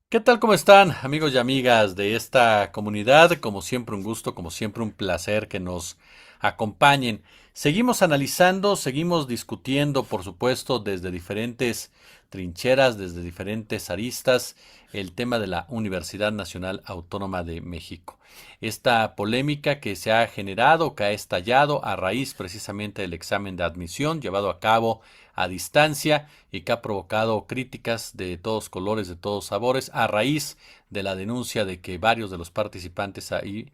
¿Qué tal? ¿Cómo están, amigos y amigas de esta comunidad? Como siempre, un gusto, como siempre, un placer que nos acompañen. Seguimos analizando, seguimos discutiendo, por supuesto, desde diferentes trincheras, desde diferentes aristas, el tema de la Universidad Nacional Autónoma de México. Esta polémica que se ha generado, que ha estallado a raíz precisamente del examen de admisión llevado a cabo a distancia y que ha provocado críticas de todos colores, de todos sabores, a raíz de la denuncia de que varios de los participantes ahí,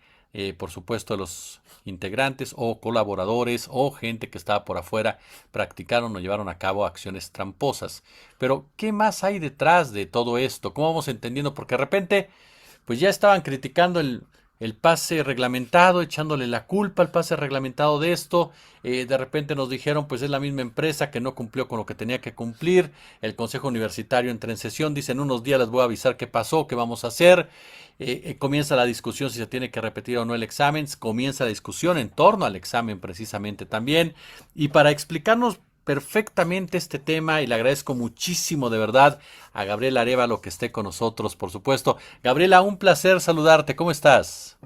por supuesto los integrantes o colaboradores o gente que estaba por afuera, practicaron o llevaron a cabo acciones tramposas. Pero, ¿qué más hay detrás de todo esto? ¿Cómo vamos entendiendo? Porque de repente pues ya estaban criticando el pase reglamentado, echándole la culpa al pase reglamentado de esto. De repente nos dijeron, pues es la misma empresa que no cumplió con lo que tenía que cumplir. El Consejo Universitario entra en sesión, dice en unos días les voy a avisar qué pasó, qué vamos a hacer. Comienza la discusión si se tiene que repetir o no el examen. Comienza la discusión en torno al examen precisamente también. Y para explicarnos perfectamente este tema y le agradezco muchísimo de verdad a Gabriela Arevalo que esté con nosotros, por supuesto. Gabriela, un placer saludarte. ¿Cómo estás?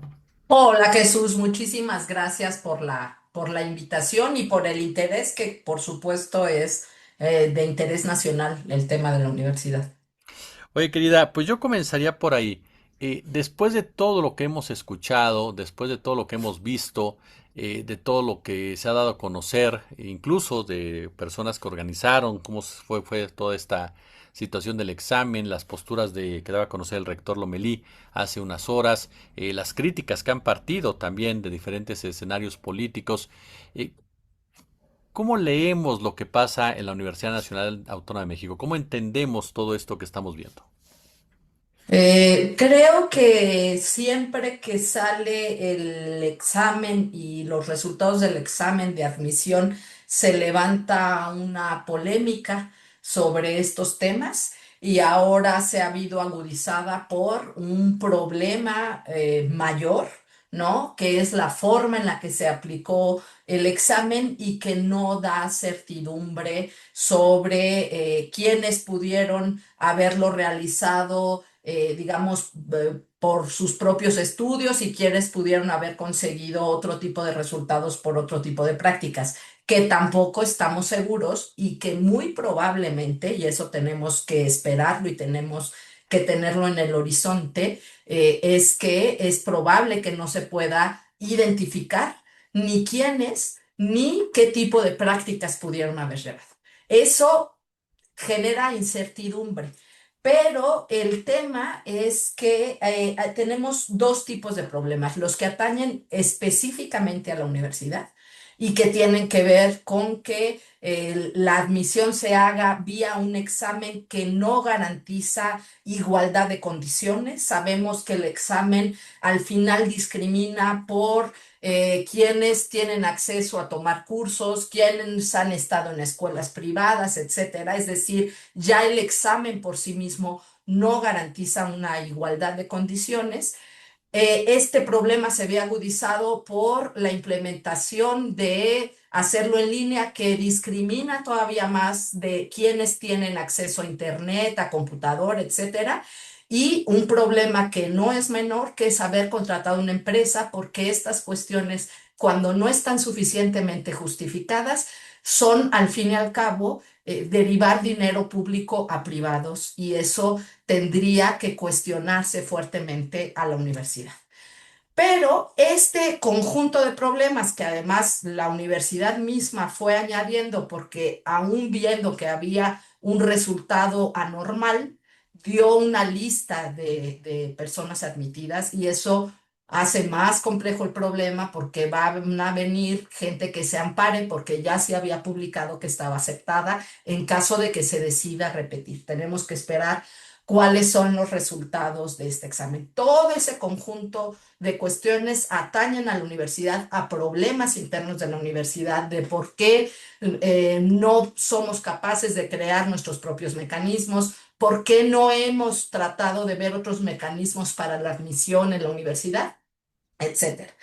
Hola Jesús, muchísimas gracias por la invitación y por el interés que por supuesto es de interés nacional el tema de la universidad. Oye, querida, pues yo comenzaría por ahí. Después de todo lo que hemos escuchado, después de todo lo que hemos visto, de todo lo que se ha dado a conocer, incluso de personas que organizaron, fue toda esta situación del examen, las posturas de que daba a conocer el rector Lomelí hace unas horas, las críticas que han partido también de diferentes escenarios políticos. eh, ¿Cómo leemos lo que pasa en la Universidad Nacional Autónoma de México? ¿Cómo entendemos todo esto que estamos viendo? Creo que siempre que sale el examen y los resultados del examen de admisión se levanta una polémica sobre estos temas y ahora se ha habido agudizada por un problema mayor, ¿no? Que es la forma en la que se aplicó el examen y que no da certidumbre sobre quiénes pudieron haberlo realizado digamos, por sus propios estudios y quienes pudieron haber conseguido otro tipo de resultados por otro tipo de prácticas, que tampoco estamos seguros y que muy probablemente, y eso tenemos que esperarlo y tenemos que tenerlo en el horizonte, es que es probable que no se pueda identificar ni quiénes ni qué tipo de prácticas pudieron haber llevado. Eso genera incertidumbre. Pero el tema es que tenemos dos tipos de problemas, los que atañen específicamente a la universidad y que tienen que ver con que la admisión se haga vía un examen que no garantiza igualdad de condiciones. Sabemos que el examen al final discrimina por quienes tienen acceso a tomar cursos, quienes han estado en escuelas privadas, etcétera. Es decir, ya el examen por sí mismo no garantiza una igualdad de condiciones. Este problema se ve agudizado por la implementación de hacerlo en línea que discrimina todavía más de quienes tienen acceso a Internet, a computador, etcétera. Y un problema que no es menor, que es haber contratado una empresa, porque estas cuestiones, cuando no están suficientemente justificadas, son al fin y al cabo derivar dinero público a privados y eso tendría que cuestionarse fuertemente a la universidad. Pero este conjunto de problemas que además la universidad misma fue añadiendo porque aún viendo que había un resultado anormal, dio una lista de personas admitidas y eso hace más complejo el problema porque van a venir gente que se ampare porque ya se había publicado que estaba aceptada en caso de que se decida repetir. Tenemos que esperar cuáles son los resultados de este examen. Todo ese conjunto de cuestiones atañen a la universidad, a problemas internos de la universidad, de por qué no somos capaces de crear nuestros propios mecanismos, por qué no hemos tratado de ver otros mecanismos para la admisión en la universidad, etcétera.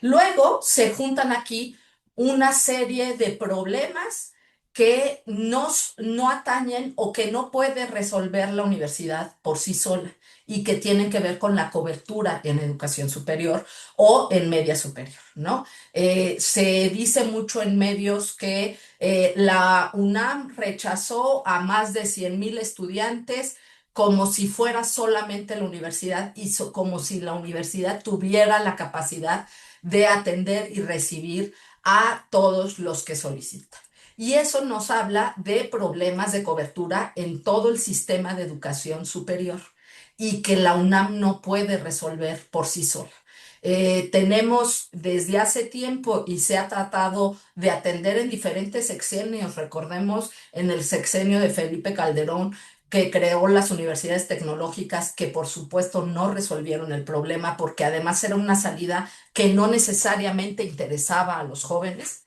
Luego se juntan aquí una serie de problemas que no atañen o que no puede resolver la universidad por sí sola y que tienen que ver con la cobertura en educación superior o en media superior, ¿no? Se dice mucho en medios que la UNAM rechazó a más de 100,000 estudiantes como si fuera solamente la universidad y como si la universidad tuviera la capacidad de atender y recibir a todos los que solicitan. Y eso nos habla de problemas de cobertura en todo el sistema de educación superior y que la UNAM no puede resolver por sí sola. Tenemos desde hace tiempo y se ha tratado de atender en diferentes sexenios. Recordemos en el sexenio de Felipe Calderón, que creó las universidades tecnológicas, que por supuesto no resolvieron el problema porque además era una salida que no necesariamente interesaba a los jóvenes.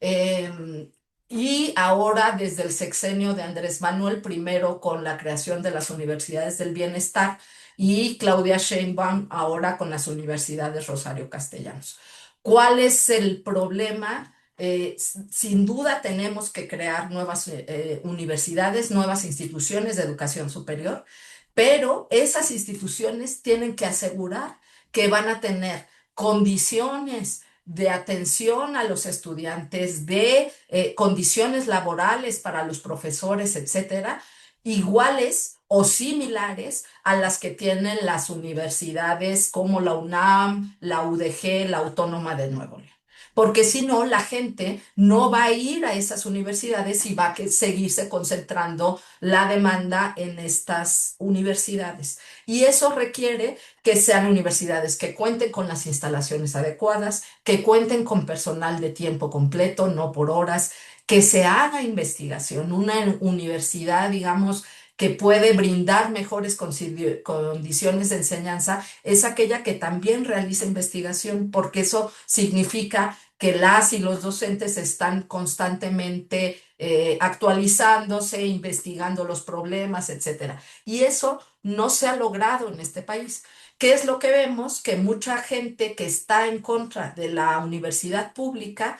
Eh, y ahora, desde el sexenio de Andrés Manuel, primero con la creación de las universidades del bienestar y Claudia Sheinbaum ahora con las universidades Rosario Castellanos. ¿Cuál es el problema? Sin duda tenemos que crear nuevas universidades, nuevas instituciones de educación superior, pero esas instituciones tienen que asegurar que van a tener condiciones de atención a los estudiantes, de condiciones laborales para los profesores, etcétera, iguales o similares a las que tienen las universidades como la UNAM, la UDG, la Autónoma de Nuevo León. Porque si no, la gente no va a ir a esas universidades y va a seguirse concentrando la demanda en estas universidades. Y eso requiere que sean universidades que cuenten con las instalaciones adecuadas, que cuenten con personal de tiempo completo, no por horas, que se haga investigación. Una universidad, digamos, que puede brindar mejores condiciones de enseñanza es aquella que también realiza investigación, porque eso significa que las y los docentes están constantemente actualizándose, investigando los problemas, etcétera. Y eso no se ha logrado en este país. ¿Qué es lo que vemos? Que mucha gente que está en contra de la universidad pública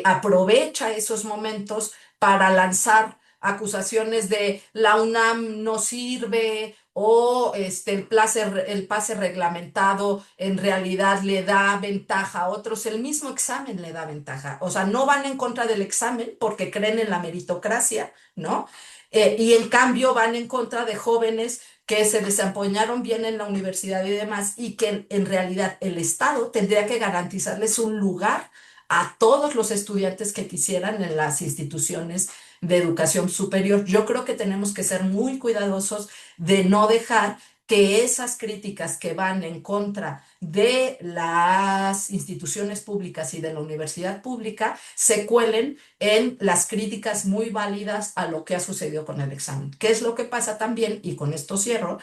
aprovecha esos momentos para lanzar acusaciones de la UNAM no sirve o el pase reglamentado en realidad le da ventaja a otros, el mismo examen le da ventaja. O sea, no van en contra del examen porque creen en la meritocracia, ¿no? Y en cambio van en contra de jóvenes que se desempeñaron bien en la universidad y demás, y que en realidad el Estado tendría que garantizarles un lugar a todos los estudiantes que quisieran en las instituciones de educación superior. Yo creo que tenemos que ser muy cuidadosos de no dejar que esas críticas que van en contra de las instituciones públicas y de la universidad pública se cuelen en las críticas muy válidas a lo que ha sucedido con el examen. ¿Qué es lo que pasa también? Y con esto cierro,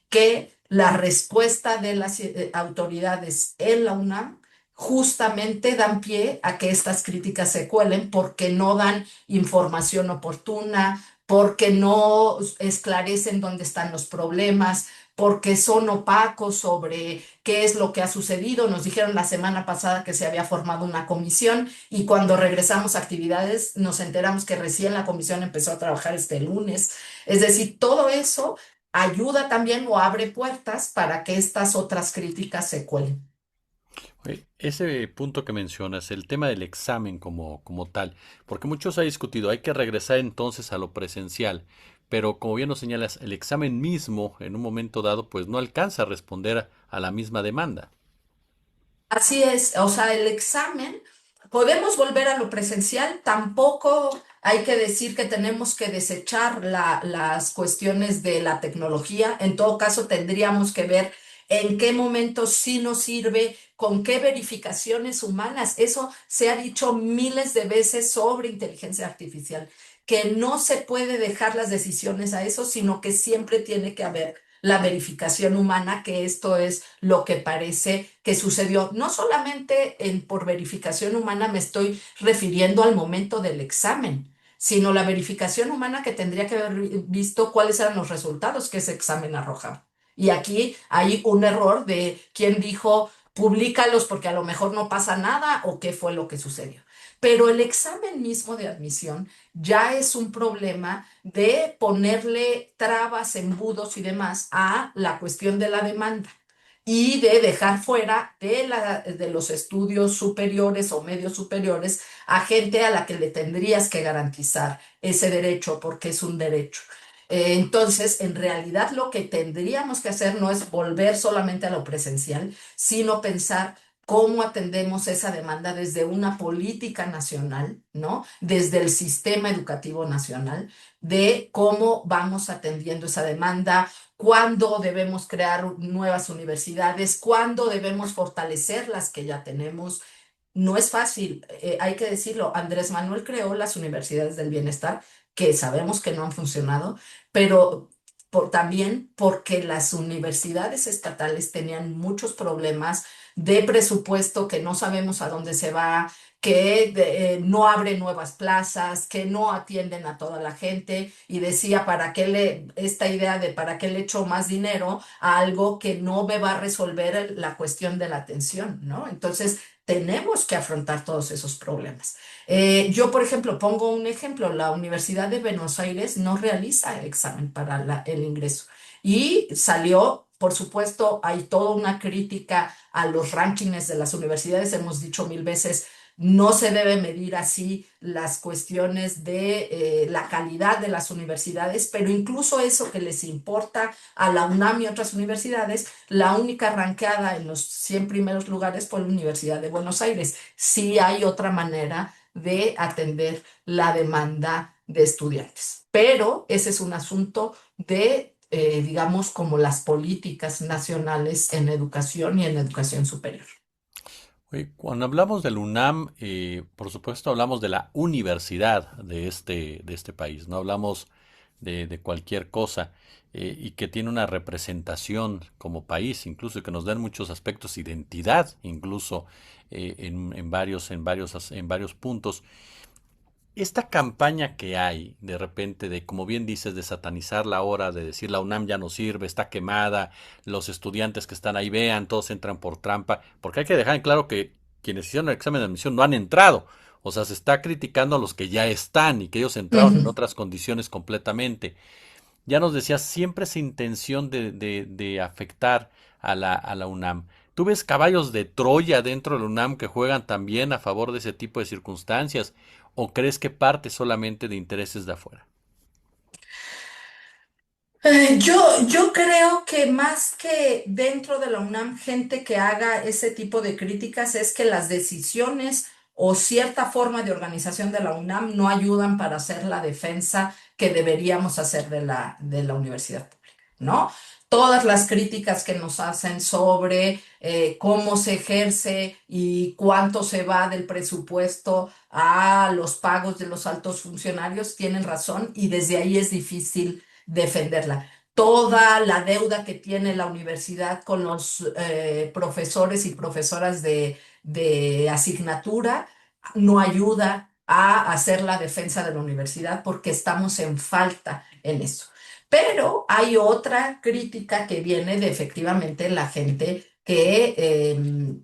que la respuesta de las autoridades en la UNAM justamente dan pie a que estas críticas se cuelen porque no dan información oportuna, porque no esclarecen dónde están los problemas, porque son opacos sobre qué es lo que ha sucedido. Nos dijeron la semana pasada que se había formado una comisión y cuando regresamos a actividades nos enteramos que recién la comisión empezó a trabajar este lunes. Es decir, todo eso ayuda también o abre puertas para que estas otras críticas se cuelen. Oye, ese punto que mencionas, el tema del examen como tal, porque muchos ha discutido, hay que regresar entonces a lo presencial, pero como bien nos señalas, el examen mismo en un momento dado pues no alcanza a responder a la misma demanda. Así es, o sea, el examen, podemos volver a lo presencial, tampoco hay que decir que tenemos que desechar las cuestiones de la tecnología, en todo caso tendríamos que ver en qué momento sí nos sirve, con qué verificaciones humanas. Eso se ha dicho miles de veces sobre inteligencia artificial, que no se puede dejar las decisiones a eso, sino que siempre tiene que haber la verificación humana, que esto es lo que parece que sucedió. No solamente por verificación humana me estoy refiriendo al momento del examen, sino la verificación humana que tendría que haber visto cuáles eran los resultados que ese examen arrojaba. Y aquí hay un error de quien dijo, públicalos porque a lo mejor no pasa nada o qué fue lo que sucedió. pero el examen mismo de admisión ya es un problema de ponerle trabas, embudos y demás a la cuestión de la demanda y de dejar fuera de los estudios superiores o medios superiores a gente a la que le tendrías que garantizar ese derecho porque es un derecho. Entonces, en realidad lo que tendríamos que hacer no es volver solamente a lo presencial, sino pensar cómo atendemos esa demanda desde una política nacional, ¿no? Desde el sistema educativo nacional, de cómo vamos atendiendo esa demanda, cuándo debemos crear nuevas universidades, cuándo debemos fortalecer las que ya tenemos. No es fácil, hay que decirlo. Andrés Manuel creó las universidades del bienestar, que sabemos que no han funcionado, pero también porque las universidades estatales tenían muchos problemas de presupuesto, que no sabemos a dónde se va, que no abren nuevas plazas, que no atienden a toda la gente, y decía, esta idea de para qué le echo más dinero a algo que no me va a resolver la cuestión de la atención, ¿no? Entonces, tenemos que afrontar todos esos problemas. Yo, por ejemplo, pongo un ejemplo: la Universidad de Buenos Aires no realiza el examen para el ingreso y salió, por supuesto, hay toda una crítica a los rankings de las universidades. Hemos dicho mil veces, no se debe medir así las cuestiones de la calidad de las universidades, pero incluso eso que les importa a la UNAM y otras universidades, la única ranqueada en los 100 primeros lugares fue la Universidad de Buenos Aires. Sí hay otra manera de atender la demanda de estudiantes, pero ese es un asunto de, digamos, como las políticas nacionales en educación y en educación superior. Oye, cuando hablamos del UNAM, por supuesto hablamos de la universidad de este país, no hablamos de cualquier cosa, y que tiene una representación como país, incluso, y que nos dan muchos aspectos, identidad, incluso en varios puntos. Esta campaña que hay de repente de, como bien dices, de satanizar la hora, de decir la UNAM ya no sirve, está quemada, los estudiantes que están ahí vean, todos entran por trampa, porque hay que dejar en claro que quienes hicieron el examen de admisión no han entrado. O sea, se está criticando a los que ya están y que ellos entraron en Ujú. otras condiciones completamente. Ya nos decías siempre esa intención de afectar a la UNAM. ¿Tú ves caballos de Troya dentro de la UNAM que juegan también a favor de ese tipo de circunstancias? ¿O crees que parte solamente de intereses de afuera? Yo creo que más que dentro de la UNAM gente que haga ese tipo de críticas, es que las decisiones o cierta forma de organización de la UNAM no ayudan para hacer la defensa que deberíamos hacer de la universidad pública, ¿no? Todas las críticas que nos hacen sobre cómo se ejerce y cuánto se va del presupuesto a los pagos de los altos funcionarios tienen razón, y desde ahí es difícil defenderla. Toda la deuda que tiene la universidad con los profesores y profesoras de asignatura no ayuda a hacer la defensa de la universidad, porque estamos en falta en eso. Pero hay otra crítica que viene de efectivamente la gente que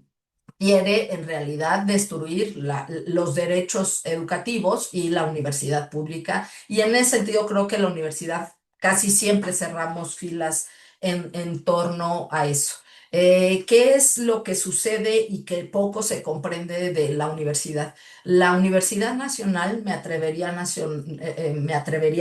quiere en realidad destruir los derechos educativos y la universidad pública. Y en ese sentido creo que la universidad casi siempre cerramos filas en torno a eso. ¿Qué es lo que sucede y que poco se comprende de la universidad? La Universidad Nacional, me atrevería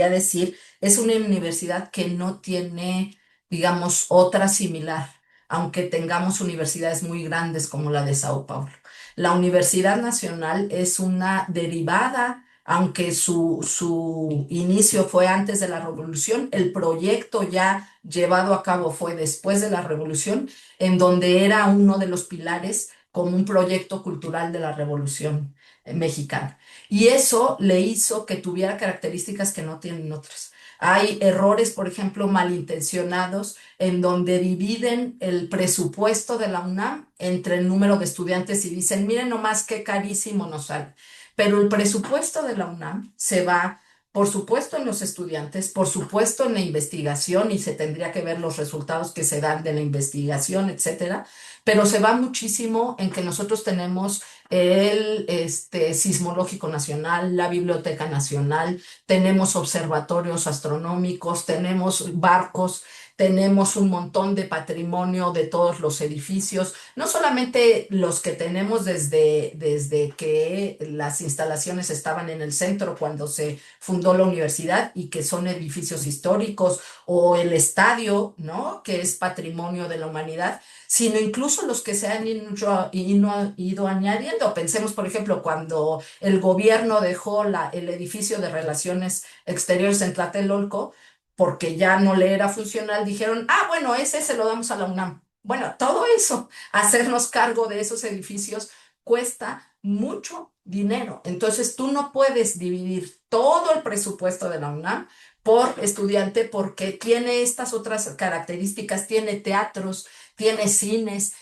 a decir, es una universidad que no tiene, digamos, otra similar, aunque tengamos universidades muy grandes como la de Sao Paulo. La Universidad Nacional es una derivada, aunque su inicio fue antes de la Revolución. El proyecto ya llevado a cabo fue después de la Revolución, en donde era uno de los pilares como un proyecto cultural de la Revolución Mexicana. Y eso le hizo que tuviera características que no tienen otras. Hay errores, por ejemplo, malintencionados, en donde dividen el presupuesto de la UNAM entre el número de estudiantes y dicen, miren nomás qué carísimo nos sale. Pero el presupuesto de la UNAM se va, por supuesto, en los estudiantes, por supuesto, en la investigación, y se tendría que ver los resultados que se dan de la investigación, etcétera, pero se va muchísimo en que nosotros tenemos el Sismológico Nacional, la Biblioteca Nacional, tenemos observatorios astronómicos, tenemos barcos, tenemos un montón de patrimonio de todos los edificios, no solamente los que tenemos desde que las instalaciones estaban en el centro cuando se fundó la universidad y que son edificios históricos, o el estadio, ¿no? Que es patrimonio de la humanidad, sino incluso los que se han ido añadiendo. Pensemos, por ejemplo, cuando el gobierno dejó el edificio de Relaciones Exteriores en Tlatelolco, porque ya no le era funcional, dijeron, ah, bueno, ese se lo damos a la UNAM. Bueno, todo eso, hacernos cargo de esos edificios, cuesta mucho dinero. Entonces, tú no puedes dividir todo el presupuesto de la UNAM por estudiante porque tiene estas otras características, tiene teatros, tiene cines,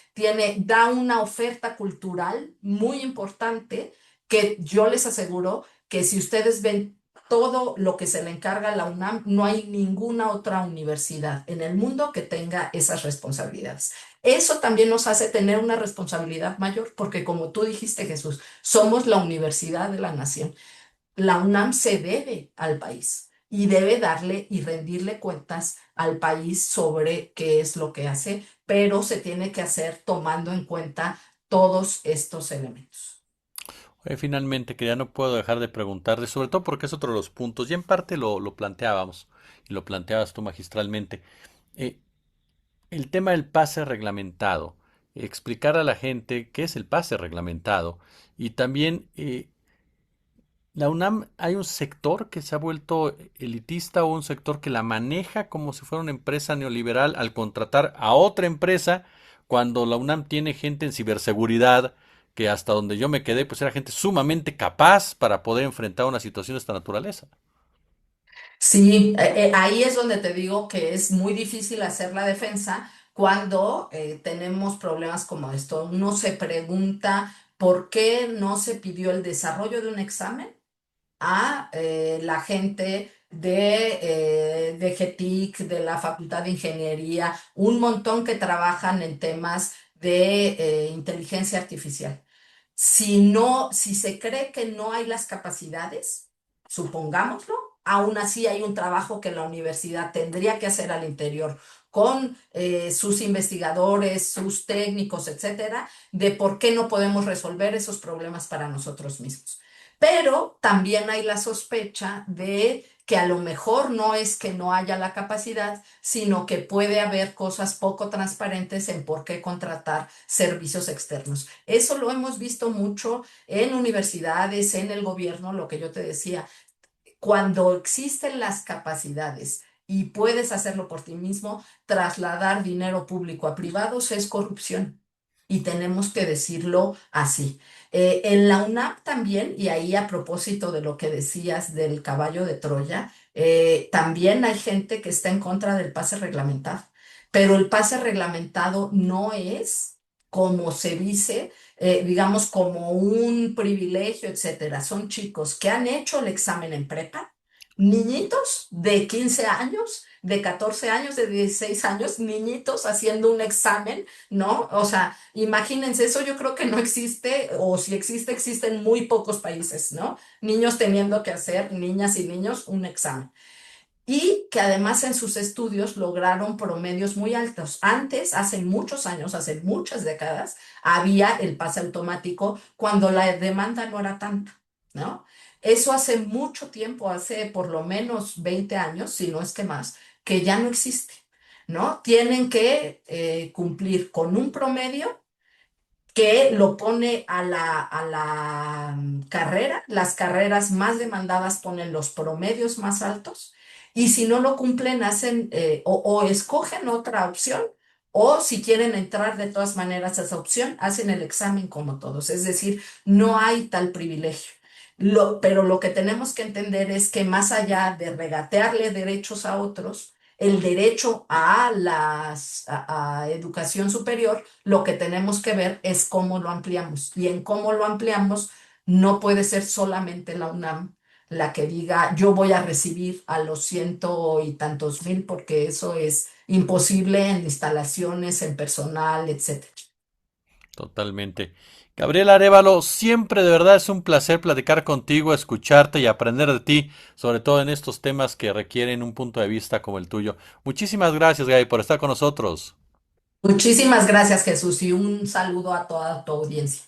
da una oferta cultural muy importante que yo les aseguro que si ustedes ven todo lo que se le encarga a la UNAM, no hay ninguna otra universidad en el mundo que tenga esas responsabilidades. Eso también nos hace tener una responsabilidad mayor, porque como tú dijiste, Jesús, somos la universidad de la nación. La UNAM se debe al país y debe darle y rendirle cuentas al país sobre qué es lo que hace, pero se tiene que hacer tomando en cuenta todos estos elementos. Oye, finalmente, que ya no puedo dejar de preguntarte, sobre todo porque es otro de los puntos, y en parte lo planteábamos, y lo planteabas tú magistralmente. Eh, el tema del pase reglamentado, explicar a la gente qué es el pase reglamentado, y también la UNAM, hay un sector que se ha vuelto elitista o un sector que la maneja como si fuera una empresa neoliberal al contratar a otra empresa cuando la UNAM tiene gente en ciberseguridad que hasta donde yo me quedé pues era gente sumamente capaz para poder enfrentar una situación de esta naturaleza. Sí, ahí es donde te digo que es muy difícil hacer la defensa cuando tenemos problemas como esto. Uno se pregunta por qué no se pidió el desarrollo de un examen a la gente de GETIC, de la Facultad de Ingeniería, un montón que trabajan en temas de inteligencia artificial. Si no, si se cree que no hay las capacidades, supongámoslo, aún así hay un trabajo que la universidad tendría que hacer al interior con sus investigadores, sus técnicos, etcétera, de por qué no podemos resolver esos problemas para nosotros mismos. Pero también hay la sospecha de que a lo mejor no es que no haya la capacidad, sino que puede haber cosas poco transparentes en por qué contratar servicios externos. Eso lo hemos visto mucho en universidades, en el gobierno, lo que yo te decía, cuando existen las capacidades y puedes hacerlo por ti mismo, trasladar dinero público a privados es corrupción. Y tenemos que decirlo así. En la UNAM también, y ahí a propósito de lo que decías del caballo de Troya, también hay gente que está en contra del pase reglamentado, pero el pase reglamentado no es como se dice, digamos, como un privilegio, etcétera. Son chicos que han hecho el examen en prepa, niñitos de 15 años, de 14 años, de 16 años, niñitos haciendo un examen, ¿no? O sea, imagínense, eso yo creo que no existe, o si existe, existe en muy pocos países, ¿no? Niños teniendo que hacer, niñas y niños, un examen y que además en sus estudios lograron promedios muy altos. Antes, hace muchos años, hace muchas décadas, había el pase automático cuando la demanda no era tanta, ¿no? Eso hace mucho tiempo, hace por lo menos 20 años, si no es que más, que ya no existe, ¿no? Tienen que cumplir con un promedio que lo pone a la carrera. Las carreras más demandadas ponen los promedios más altos y si no lo cumplen, hacen o escogen otra opción o si quieren entrar de todas maneras a esa opción, hacen el examen como todos. Es decir, no hay tal privilegio. Pero lo que tenemos que entender es que más allá de regatearle derechos a otros, el derecho a educación superior, lo que tenemos que ver es cómo lo ampliamos. Y en cómo lo ampliamos, no puede ser solamente la UNAM la que diga yo voy a recibir a los ciento y tantos mil, porque eso es imposible en instalaciones, en personal, etcétera. Totalmente. Gabriel Arévalo, siempre de verdad es un placer platicar contigo, escucharte y aprender de ti, sobre todo en estos temas que requieren un punto de vista como el tuyo. Muchísimas gracias, Gaby, por estar con nosotros. Muchísimas gracias, Jesús, y un saludo a toda tu audiencia.